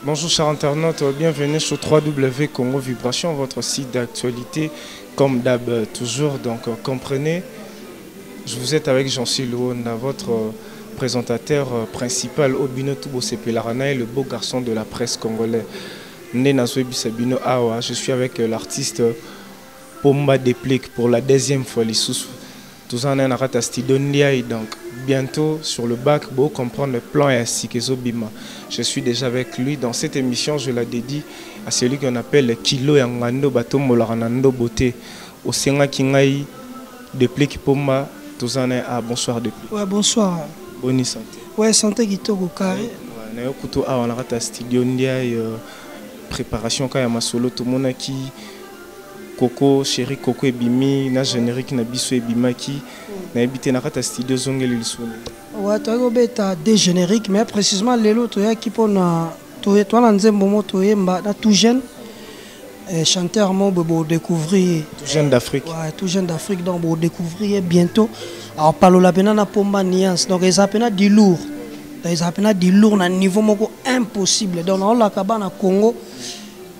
Bonjour chers internautes, bienvenue sur 3W Congo Vibration, votre site d'actualité, comme d'hab toujours. Donc comprenez, je vous êtes avec Jean-Cyril Luonda, votre présentateur principal au Bino Tubo Sepelarana, le beau garçon de la presse congolaise. Je suis avec l'artiste Pomba Deplique pour la deuxième fois. Tout ça, on a studio donc bientôt sur le bac, pour comprendre le plan et ainsi que Zobima. Je suis déjà avec lui dans cette émission. Je la dédie à celui qu'on appelle Kilo Yangando Bato Molaranando Beauté. Au Senga Kingai Deplique Pomba. Tout ça, bonsoir Deplique. Ouais, bonsoir. Bonne santé. Ouais, santé qui te carré. On a un studio préparation quand il y a ma solo tout le monde qui Coco, chéri Coco et Bimi, na générique na biso et Bimaki, na habité na kata studio zongeli lisoni. Ouais, tu as beta des génériques, mais précisément les autres qui pona toi na nzembo moto yemba na tout jeune chanteur mo bo découvrir tout jeune d'Afrique. Ouais, tout jeune d'Afrique donc bo découvrir bientôt. Alors parlo la pena na Pomba Nuance, donc ils appellent du lourd. Ils appellent du lourd na niveau moko impossible. Donc on la kabana Congo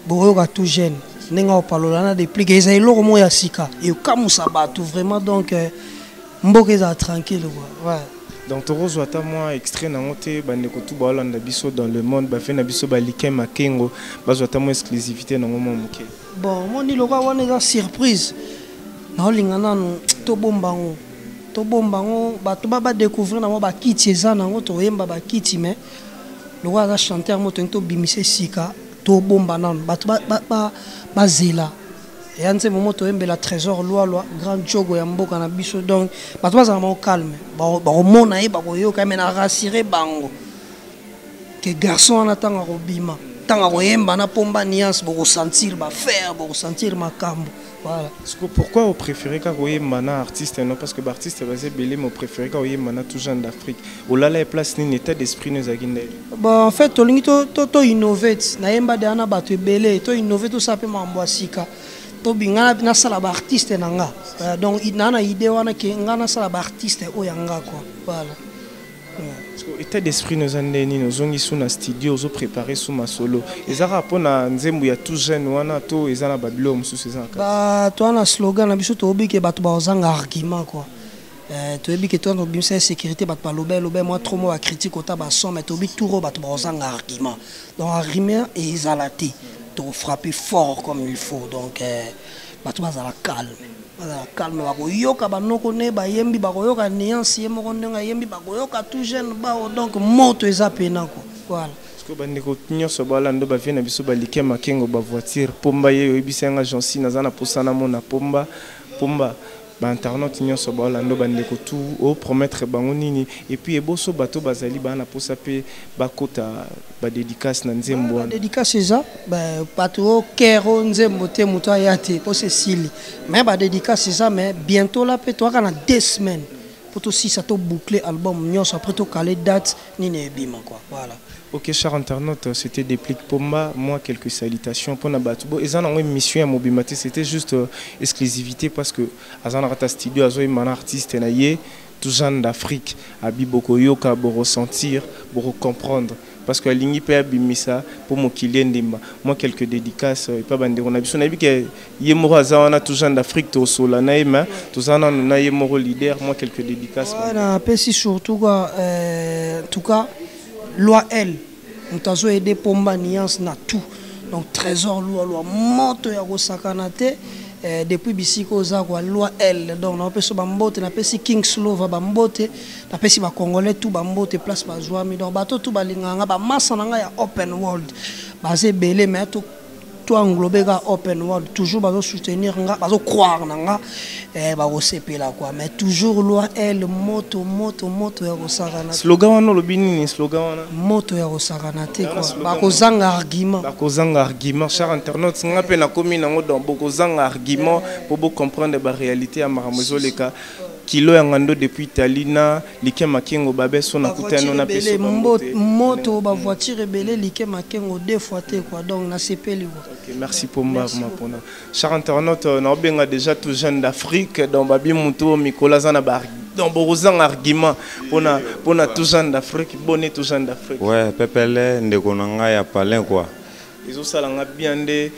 bo yo tout jeune. Nenga opalolana depuis que ils ont mo ya sika et comme ça tout vraiment donc mboke za tranquille quoi. Ouais. Donc Toro Zwata moi extrait na ngote bande ko tout ba Hollande biso dans le monde ba fait na biso ba likem makengo ba Zwata mo exclusivité na ngomo moké. Bon moi ni loka wana za surprise. Na lingana no to bombango ba to ba découvrir na mo ba kiti za na ngoto yemba ba kiti mais loka za chanteur mo to bimise sika to bomba nan ba Bazela et en ce moment tu as la trésor loi grand jogo ya mboka na biso donc ba to za calme ba mona e ba ko yo quand même rassurer bango que garçon en attend robima tanga ko yemba na Pomba Nuance bo sentir ba faire bo sentir makambo voilà. Pourquoi vous préférez quand vous mana artiste non parce que l'artiste basé belé mon préféré quand vous mana tout jeune d'Afrique au là la place ni état d'esprit nous aginde. Bon en fait to lingi to innover na yemba de ana ba to belé to innover to sape mambo asika to bingana na sala ba artiste nanga donc nana idée wana ke ngana sala ba artiste o yanga quoi voilà. État d'esprit nous a donné nous ongi sous na studio nous préparer sous ma solo et ça rapport na nzembo ya tout jeune wana to ezana babilo musu ces ans ba to na slogan na biso to obike bato ba ozanga argument quoi to obike to no bimisa sécurité bato ba lobe moi trop moi critique ota ba son mais to obike tout ro bato ba ozanga argument donc argument et ezalati to frapper fort comme il faut donc bato ba za calme. Calme bakoyoka banoko ne bayembi bakoyoka Nuance ye moko ndenga yembi bakoyoka tout jeune bao donc moto eza pena ko voilà parce que bandeko nyonso balando ba vient na biso ba liké makengo ba voiture Pomba ye obisenga Jean-Cyril nazana posana mona Pomba ba internaute nyonso balando bandeko tout au promettre bango nini et puis eboso bato bazali bana posa pe bakota ba dédicace na nzembo ba dédicace ça ba bato kero nzembo te muto ayate po Cécile mais ba dédicace ça mais bientôt là pe toi kana 2 semaines pour tout si ça to boucler album nyonso après to caler date ni ne bima quoi voilà. Ok, chers internautes, c'était Deplique Pomba. Moi, quelques salutations pour Nabatubo. Et ça, on a une mission à Mobimate. C'était juste exclusivité parce que Azanarata Studio, Azo est un artiste tout genre d'Afrique. Abi Boko Yoka, pour ressentir, pour comprendre. Parce que l'Ingi peut abimisa pour mon Kylian Dimba. Moi, quelques dédicaces. Et pas bandé. On a vu que Yemoro Azana, tout genre d'Afrique, tout Sola Naïma. Tout ça, on a Yemoro leader. Moi, quelques dédicaces. Voilà, si surtout, en tout cas. Loi L, nous avons aidé Pomba Nuance na tout. Donc trésor loi moto ya kosakanate depuis bisiko za kwa loi L. Donc na peso bambote na pesi King Slova bambote na pesi ba congolais tout bambote place ba joami donc bato tout balinganga ba massa nanga ya open world. Basé belé mais tout englober ga open world toujours bazo soutenir nga bazo croire nanga bazo sepela quoi mais toujours loi elle moto ya kosakana slogan wana lobini ni slogan wana moto ya kosakana te quoi bakozanga argument cher internaute nga pe na komi nango donc bakozanga argument pour comprendre ba réalité ya maramozo leka Kilo Yangando depuis Talina, Liké Makengo Babé son akutano na peso moto ba voiture belé Liké Makengo 2 fois quoi donc na CP quoi. OK, merci Pomba pour chers internautes, na benga déjà tout jeune d'Afrique dans babi muto Mikola zana Donc, vous avez un argument pour tout gens d'Afrique, bonnet tout gens d'Afrique. Ouais, Pepele, Ndekonanga ya palin quoi. Ils ont ça bien des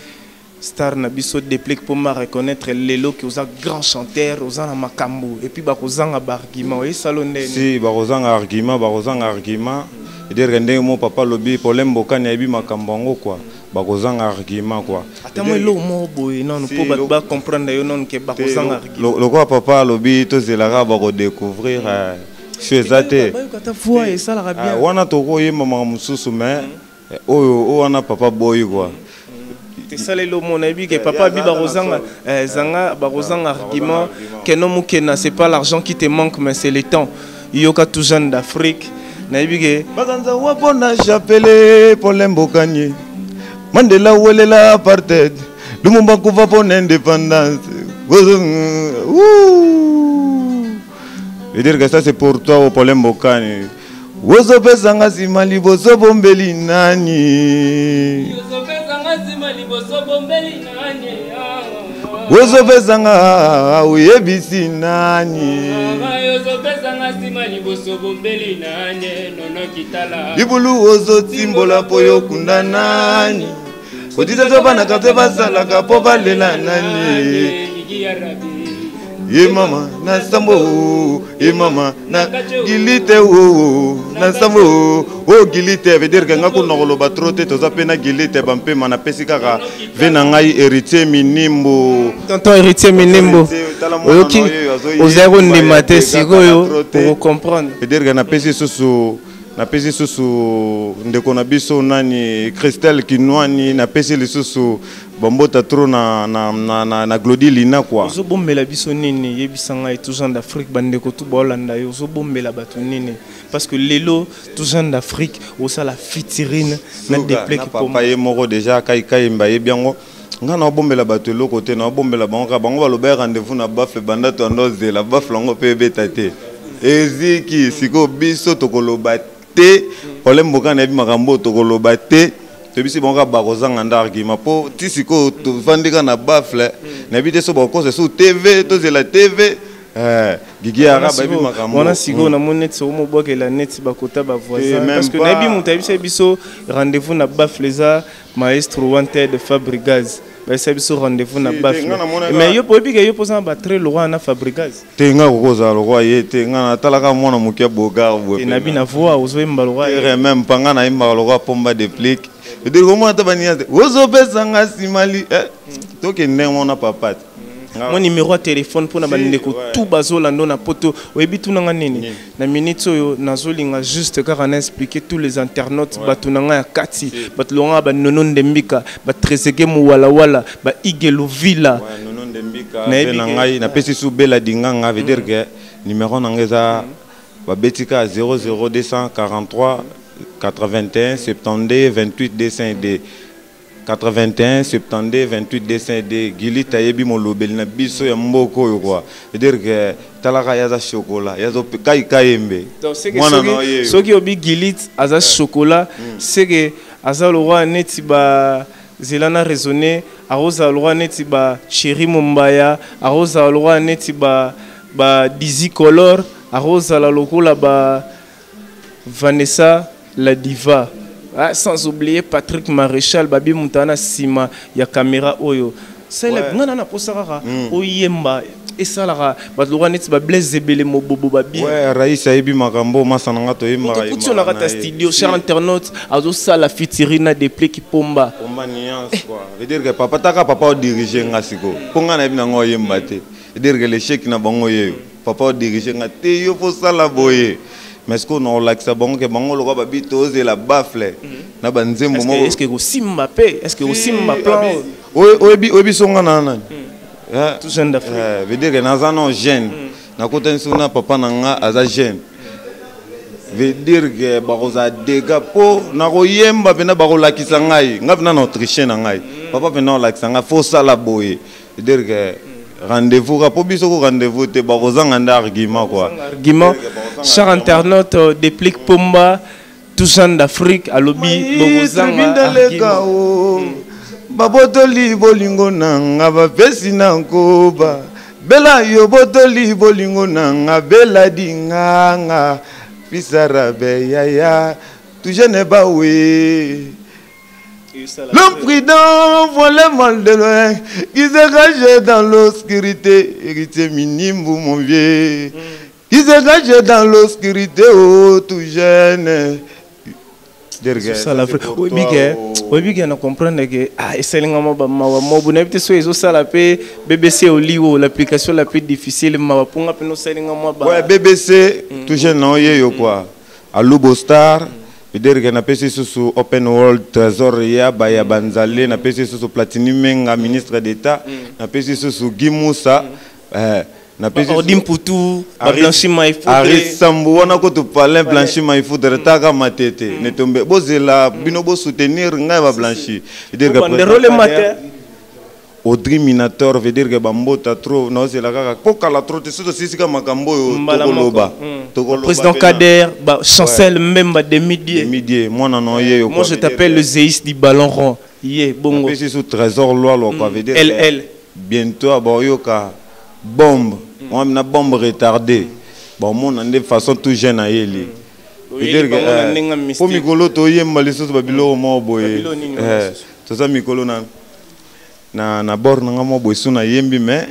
stars nabiso déplique pour me reconnaître les lots qui ont grand chanteur, aux en makambo et puis vous avez un argument et salonné. Si, vous avez un argument. Et dire que mon papa lobby problème bokan ya bi makambo quoi. Vous avez un argument quoi. Attends-moi l'eau mot boy non pour pas comprendre yo non que vous avez un argument. Le quoi papa lobby to zelara ba redécouvrir chezate. Quand fois et ça la bien. Wana toko ye mama mususu mais oh wana papa boy quoi. C'est ça le mon ami que papa bi barozanga zanga barozanga argument que non mukena c'est pas l'argent qui te manque mais c'est le temps. Yoka tout jeune d'Afrique. Naibige baganza wapona chapele polembokanye Mandela welela apartheid Lumumba kuva pour indépendance. Je veux dire que ça c'est pour toi au problème bokani. Wozo pesanga simali boso bombeli nani. Wozo pesanga uyebisi nani. Libulu wozo timbola poyo kunda nani. Kotisa toba na kate basala kapo balela nani. Ye mama na sambo, ye mama na gilite wo na sambo, o gilite veut dire que ngako nokolo batrote toza pena gilite bampe mana pesikaka vena ngai héritier minimbo. Tonton héritier minimbo. Oyoki ozero ndimate sikoyo pour comprendre. Veut dire que na pesi susu ndeko na biso nani Christelle Kinwani na pesi lisusu bambota trop na Glody Lina quoi. Ozo bombela biso nini yebisanga tout gens d'Afrique bandeko tout bolanda yo ozo bombela batu nini parce que lelo tout gens d'Afrique osa la fitirine na déplek pour papa moko déjà kai mbaye biango ngana bombela batu lo côté na bombela bango ba loba rendez-vous na baf banda tondoze la baf longo pebe tate eziki siko biso tokoloba te problème boka na bi makambo tokoloba te tebisi bonga bakozanga ndargima po tisiko to vandika na bafle na bi te so bako se sur TV to zela TV gigi araba bi makambo wana siko na monet so mo bokela net bakota ba voisin parce que na bi mutabisa biso rendez-vous na bafle za maestro wanted Fabregas ba biso rendez-vous na bafle mais yo pobi ke yo posa ba très loin na Fabregas tenga koza lo roi yete ngana talaka mona mukia bogar bo na bi na voix ozoemba lo roi même panga na imba lo roi pomba de plique je dis comment tabania ozo pesanga simali to ke ndemo na papa mon numéro de téléphone pour na bandeko tout bazolando na poto oyebi tunanga nini na minute oyo nazolinga juste car on expliquer tous les internautes batunanga ya kati batulonga ba nono ndembika ba trezege mu wala ba igelo villa nono ndembika na ngai na pesi sou bela dinganga veut dire que numéro nangeza ba betika 00243 81 72 28 252 81 72 28 252 Gili tayebi mon lobel na biso ya mboko yo quoi veut dire que talaka yaza chocolat yazo kaimbe donc c'est que soki obi Gili aza chocolat c'est que aza le roi neti ba zelana raisonner aroza le roi neti ba chéri Mumbaya aroza le roi neti ba Dizzy Color aroza la lokola ba Vanessa la diva. Ah, sans oublier Patrick Maréchal, Babi Moutana Sima, ya caméra oyo. C'est la ngana posara oyemba et ça la batloranet ba Blaise Zebele mobobo babi. Ouais, Raïssa Ebi Makambo masananga to yemba. Tout sur la studio, cher internaute, azo ça la fitirina des play qui pomba. Pomba nuance quoi. Veut dire que papa diriger ngasiko. Ponga na bina ngo yemba te. Veut dire que l'échec na bango yeyo. Papa diriger ngate yo pour ça la boye. Mais est-ce qu'on a l'accès bon que bango le roi bitoze la bafle na banzembo est-ce que aussi Mbappé est-ce que aussi Mbappé obi songa nana tout jeune d'Afrique veut dire que naza non jeune na kota nsuna papa nanga aza jeune veut dire que baroza dega po na koyemba pena bakolakisa ngai ngapena na autrichien na ngai papa pena lakisa ngai faut ça la boye veut dire que rendez-vous rapobiso ko rendez-vous te bakozanga nda argument quoi argument cher internaute déplique pomba tout gens d'Afrique à lobby bakozanga babotoli bolingo nanga bapesi na nkoba Bella yo botoli bolingo nanga bella dinganga pisara beya tu je ne pas oui. L'homme prudent voit le mal de loin qui se cache dans l'obscurité héritier minime mon vieux qui se cache dans l'obscurité oh tout jeune. C'est ça la vraie. Oui, bien, on comprend que c'est BBC au lit l'application la plus difficile. Ouais, BBC, tout jeune, non, yo quoi. À Lubo Star, c'est-à-dire qu'on a passé sous Open World Trésor, ya Banzale, on a passé sous Platinum Menga, ministre d'État, on a passé sous Gimoussa. Ordim pour tout, blanchiment il faut. Aris Sambo, on a quoi tu parles blanchiment il faut de retard ma tête. Ne tombe, bosser là, binobo soutenir, n'a pas blanchi. C'est-à-dire que Audrey Minator veut dire que Bambota trop, non c'est la caca. Pourquoi la trop, c'est aussi si comme Makambo Togoloba. Président Kader, chancelle même des midi. Midi, moi non yé. Moi je t'appelle le Zéis du ballon rond. Yé, bongo. C'est sous trésor loi, quoi veut dire. Elle. Bientôt à Borioka, bombe. On a une bombe retardée. Bon, mon de façon tout jeune à Yeli. C'est-à-dire que pour Mikolo, tu y es malais sur Babylone, moi, boy. C'est ça, Mikolo, na bord na ngamo boisu na yembi me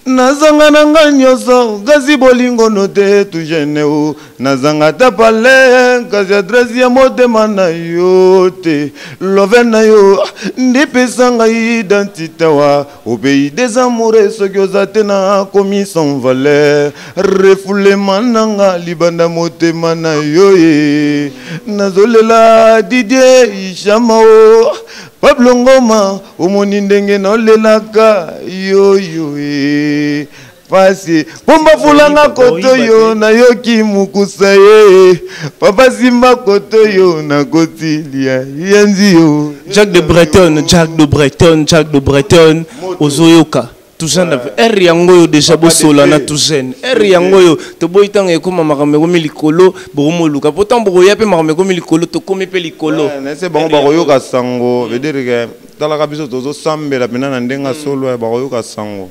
nazanga nanga nyoso gazi bolingo note tu jene o nazanga tapale gazi adresse ya motema na yote love na yo ndipesanga identité wa au pays des amoureux soki ozate na komi sans valeur refoule mananga libanda motema na yo ye nazolela Didier Ishamao Pablo Ngoma omoni ndenge na lelaka yo pasi pomba fulanga koto yo na yoki mukusa ye papa simba koto yo na kotilia yanzi yo Jack de Breton ozoyoka Toujane R yango déjà bosola na toujane R yango to boyitanga ekoma makameko milikolo boromoluka pourtant boroya pe makameko milikolo to komi pe likolo c'est bon baroyoka sango veut dire que talaka biso tozo sambela pena na ndenga solo baroyoka sango.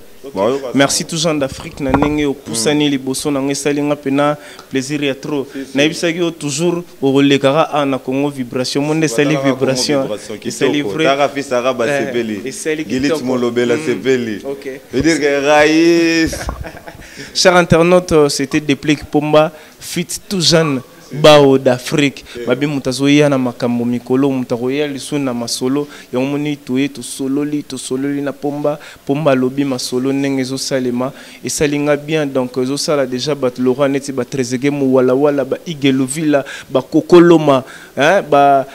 Merci Toujane d'Afrique na ndenge opusani liboso na ngesalinga pena plaisir ya trop na ibisaki toujours orolekara ana Congo vibration monde sali vibration et c'est livré tara fisara ba sepeli gilit molobela sepeli veut dire que Raïs. Chers internautes, c'était Déplique Pomba fit Toujane Bao d'Afrique babi mutazoya na makambo mikolo mutaroya lisu na masolo ya omoni toye to sololi na pomba lobi masolo ndenge zo salema et salinga bien donc zo sala déjà bat Laurent neti ba trezege mu wala ba igelovila ba kokoloma ba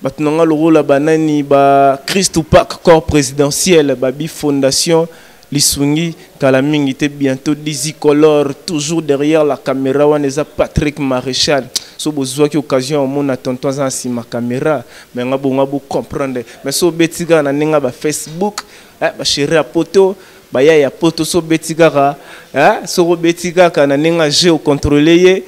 batunanga lorola banani ba Christ Park corps présidentiel babi fondation Lisungi Kalamingi était bientôt Dizzy Color, toujours derrière la caméra. On est à Patrick Maréchal. So besoin qui occasion mon attention à si ma caméra, mais on a beau comprendre. Mais so betiga na ninga ba Facebook, ba chéri a poto, ba ya poto so betiga so betiga kana ninga géo contrôler.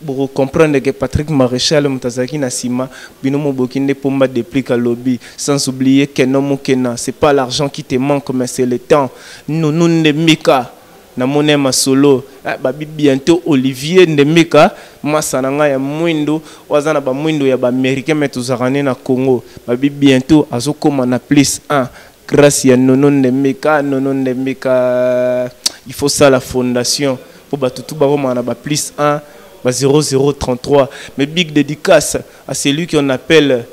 Pour comprendre que Patrick Maréchal Mutazaki Nassima binomo bokinde pomba déplique à lobby sans oublier que non kena c'est pas l'argent qui te manque mais c'est le temps nous Ndemika na monema solo babi bientôt Olivier Ndemika masananga ya mwindo wazana ba mwindo ya ba américain mais tuzarane na Congo babi bientôt azokoma na plus 1 grâce à Nono Ndemika il faut ça la fondation pour batutu ba na ba plus 1 0033, mais big dédicace à celui qu'on appelle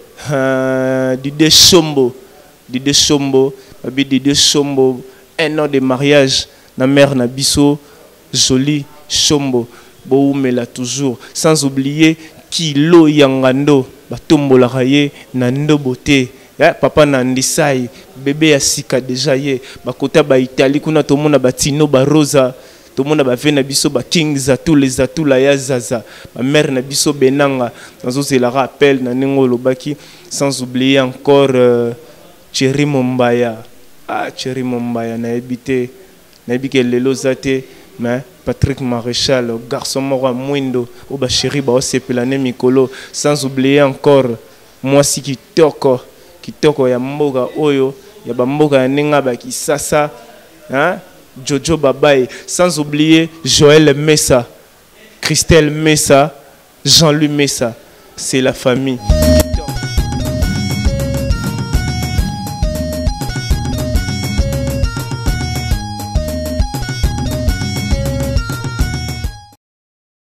Didé Chombo, Didé Chombo, un an de mariage, na mère Nabiso, joli Chombo, Boumela toujours, sans oublier Kilo Yangando, Batombo la raye, Nando Boté. Papa Nandisai, bébé Asika déjà yé, Bakota ba Italie, kuna tomona Batino Barosa. Tout le monde a fait nabiso ba King Zatu les Zatu la ya Zaza ma mère nabiso Benanga sans la rappel na ningo lobaki sans oublier encore Thierry Mombaya Thierry Mombaya na habité lelo zate mais Patrick Maréchal garçon mort mwindo au ba chéri ba sepelane mikolo sans oublier encore moi si kitoko ya mboga oyo ya ba mboga ninga ba kisasa Jojo Babaye, sans oublier Joël Messa, Christelle Messa, Jean-Louis Messa. C'est la famille.